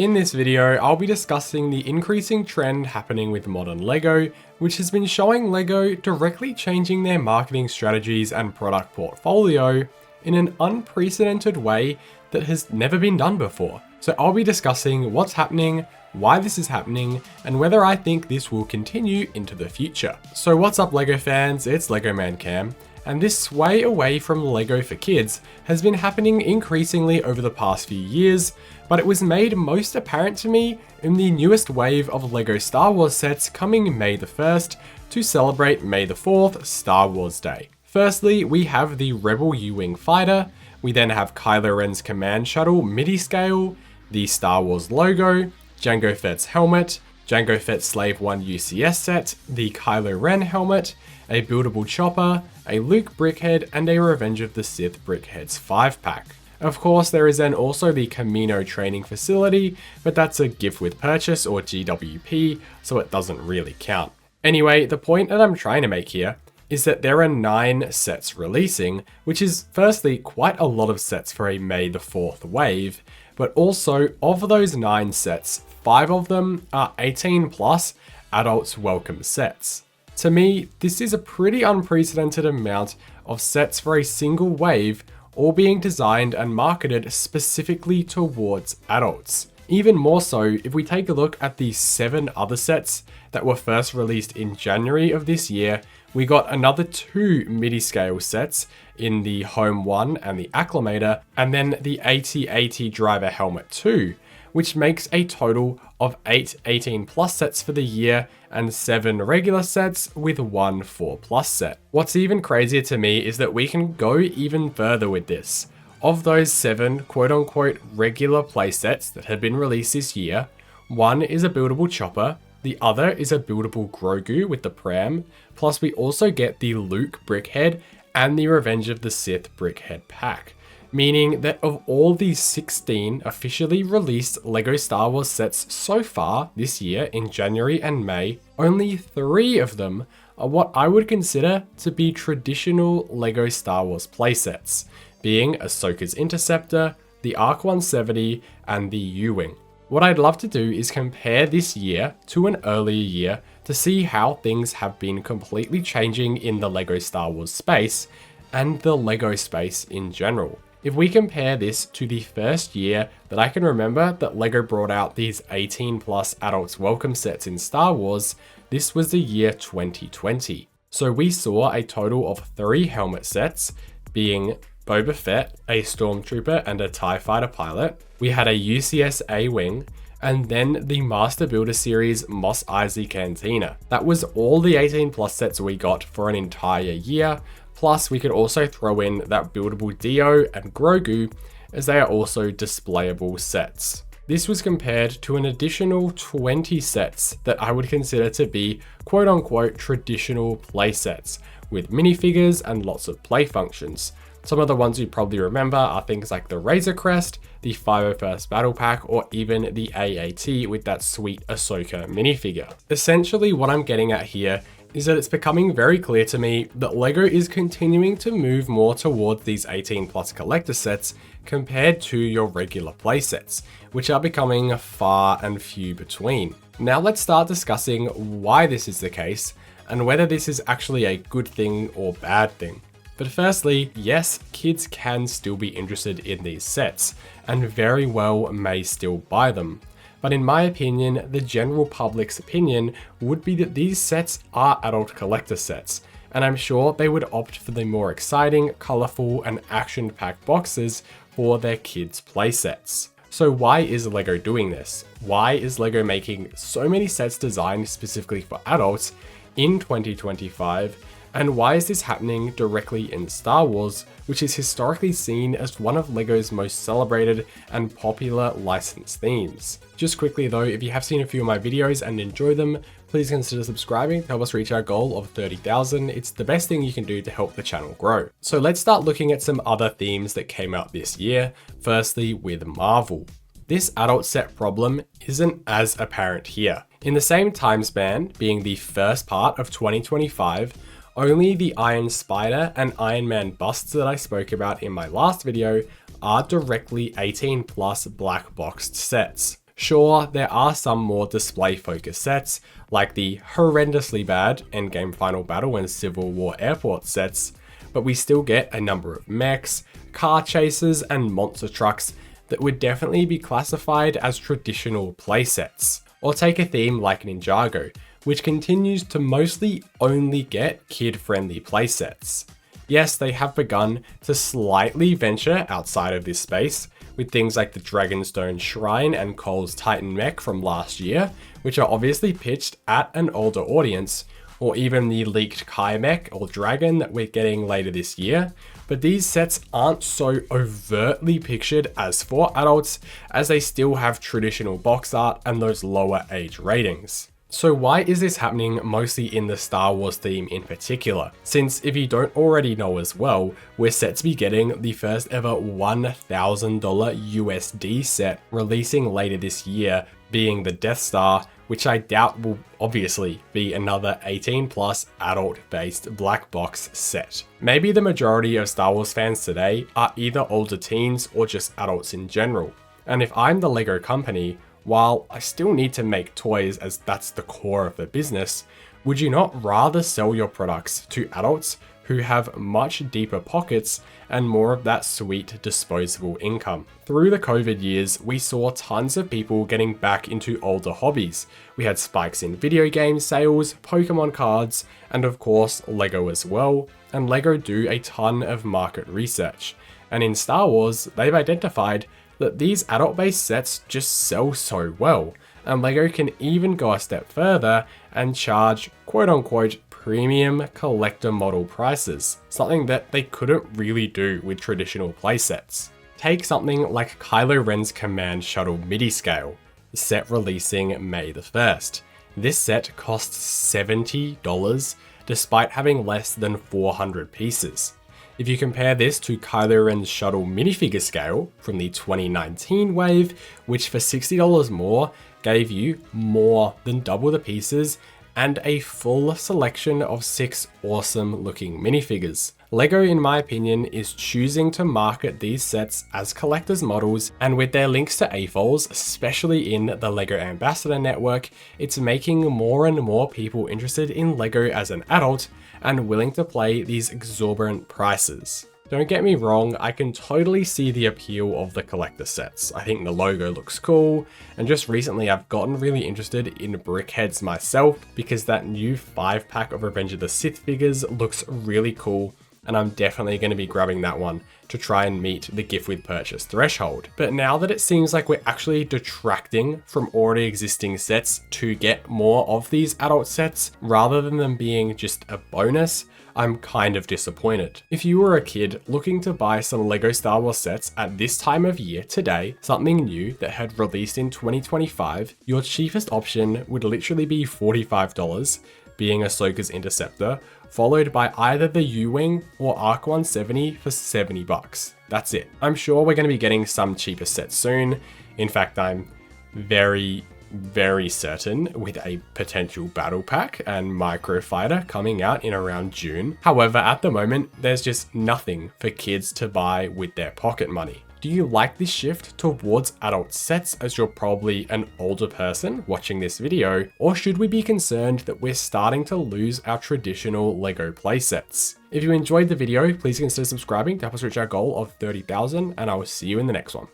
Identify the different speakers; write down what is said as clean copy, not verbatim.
Speaker 1: In this video, I'll be discussing the increasing trend happening with modern LEGO, which has been showing LEGO directly changing their marketing strategies and product portfolio in an unprecedented way that has never been done before. So I'll be discussing what's happening, why this is happening, and whether I think this will continue into the future. So what's up LEGO fans, it's LEGO Man Cam, and this sway away from LEGO for kids has been happening increasingly over the past few years, but it was made most apparent to me in the newest wave of LEGO Star Wars sets coming May the 1st to celebrate May the 4th, Star Wars Day. Firstly, we have the Rebel U-Wing fighter, we then have Kylo Ren's command shuttle MIDI scale, the Star Wars logo, Jango Fett's helmet, Jango Fett's Slave 1 UCS set, the Kylo Ren helmet, a buildable chopper, a Luke brickhead, and a Revenge of the Sith brickheads 5-pack. Of course, there is then also the Camino training facility, but that's a gift with purchase or GWP, so it doesn't really count. Anyway, the point that I'm trying to make here is that there are 9 sets releasing, which is firstly quite a lot of sets for a May the 4th wave, but also of those 9 sets, 5 of them are 18 plus adults welcome sets. To me, this is a pretty unprecedented amount of sets for a single wave, all being designed and marketed specifically towards adults. Even more so, if we take a look at the 7 other sets that were first released in January of this year, we got another 2 MIDI scale sets in the Home 1 and the Acclimator, and then the AT-AT Driver Helmet 2, which makes a total of 8 18 plus sets for the year and 7 regular sets with 1 4 plus set. What's even crazier to me is that we can go even further with this. Of those 7 quote-unquote regular playsets that have been released this year, 1 is a buildable chopper, the other is a buildable Grogu with the pram, plus we also get the Luke brickhead and the Revenge of the Sith brickhead pack. Meaning that of all these 16 officially released LEGO Star Wars sets so far this year in January and May, only 3 of them are what I would consider to be traditional LEGO Star Wars playsets, being Ahsoka's Interceptor, the Arc 170, and the U-Wing. What I'd love to do is compare this year to an earlier year to see how things have been completely changing in the LEGO Star Wars space and the LEGO space in general. If we compare this to the first year that I can remember that LEGO brought out these 18 plus adults welcome sets in Star Wars, this was the year 2020. So we saw a total of 3 helmet sets, being Boba Fett, a Stormtrooper and a TIE Fighter pilot. We had a UCS A-Wing, and then the Master Builder series Mos Eisley Cantina. That was all the 18 plus sets we got for an entire year. Plus, we could also throw in that buildable Dio and Grogu, as they are also displayable sets. This was compared to an additional 20 sets that I would consider to be quote-unquote traditional play sets, with minifigures and lots of play functions. Some of the ones you probably remember are things like the Razor Crest, the 501st Battle Pack, or even the AAT with that sweet Ahsoka minifigure. Essentially, what I'm getting at here is that it's becoming very clear to me that LEGO is continuing to move more towards these 18 plus collector sets compared to your regular playsets, which are becoming far and few between. Now let's start discussing why this is the case and whether this is actually a good thing or bad thing. But firstly, yes, kids can still be interested in these sets and very well may still buy them. But in my opinion, the general public's opinion would be that these sets are adult collector sets, and I'm sure they would opt for the more exciting, colourful, and action-packed boxes for their kids' playsets. So why is LEGO doing this? Why is LEGO making so many sets designed specifically for adults in 2025? And why is this happening directly in Star Wars, which is historically seen as one of LEGO's most celebrated and popular licensed themes? Just quickly though, if you have seen a few of my videos and enjoy them, please consider subscribing to help us reach our goal of 30,000. It's the best thing you can do to help the channel grow. So let's start looking at some other themes that came out this year, firstly with Marvel. This adult set problem isn't as apparent here. In the same time span, being the first part of 2025, only the Iron Spider and Iron Man busts that I spoke about in my last video are directly 18 plus black boxed sets. Sure, there are some more display-focused sets, like the horrendously bad Endgame Final Battle and Civil War Airport sets, but we still get a number of mechs, car chases, and monster trucks that would definitely be classified as traditional playsets. Or take a theme like Ninjago, which continues to mostly only get kid-friendly playsets. Yes, they have begun to slightly venture outside of this space, with things like the Dragonstone Shrine and Cole's Titan Mech from last year, which are obviously pitched at an older audience, or even the leaked Kai Mech or Dragon that we're getting later this year, but these sets aren't so overtly pictured as for adults, as they still have traditional box art and those lower age ratings. So why is this happening mostly in the Star Wars theme in particular? Since if you don't already know as well, we're set to be getting the first ever $1,000 USD set releasing later this year, being the Death Star, which I doubt will obviously be another 18+ adult-based black box set. Maybe the majority of Star Wars fans today are either older teens or just adults in general. And if I'm the LEGO company, while I still need to make toys as that's the core of the business, would you not rather sell your products to adults who have much deeper pockets and more of that sweet disposable income? Through the COVID years, we saw tons of people getting back into older hobbies. We had spikes in video game sales, Pokemon cards, and of course LEGO as well, and LEGO do a ton of market research. And in Star Wars, they've identified that these adult-based sets just sell so well, and LEGO can even go a step further and charge quote-unquote premium collector model prices, something that they couldn't really do with traditional playsets. Take something like Kylo Ren's Command Shuttle MIDI scale, the set releasing May the 1st. This set costs $70 despite having less than 400 pieces. If you compare this to Kylo Ren's Shuttle minifigure scale from the 2019 wave, which for $60 more gave you more than double the pieces and a full selection of 6 awesome looking minifigures. LEGO, in my opinion, is choosing to market these sets as collector's models, and with their links to AFOLs, especially in the LEGO Ambassador Network, it's making more and more people interested in LEGO as an adult and willing to pay these exorbitant prices. Don't get me wrong, I can totally see the appeal of the collector sets. I think the logo looks cool, and just recently I've gotten really interested in Brickheads myself because that new 5-pack of Revenge of the Sith figures looks really cool, and I'm definitely going to be grabbing that one to try and meet the gift with purchase threshold. But now that it seems like we're actually detracting from already existing sets to get more of these adult sets, rather than them being just a bonus, I'm kind of disappointed. If you were a kid looking to buy some LEGO Star Wars sets at this time of year today, something new that had released in 2025, your cheapest option would literally be $45, being Ahsoka's Interceptor, followed by either the U-Wing or Arc 170 for $70. That's it. I'm sure we're going to be getting some cheaper sets soon. In fact, I'm very certain with a potential battle pack and microfighter coming out in around June. However, at the moment, there's just nothing for kids to buy with their pocket money. Do you like this shift towards adult sets as you're probably an older person watching this video? Or should we be concerned that we're starting to lose our traditional LEGO playsets? If you enjoyed the video, please consider subscribing to help us reach our goal of 30,000, and I will see you in the next one.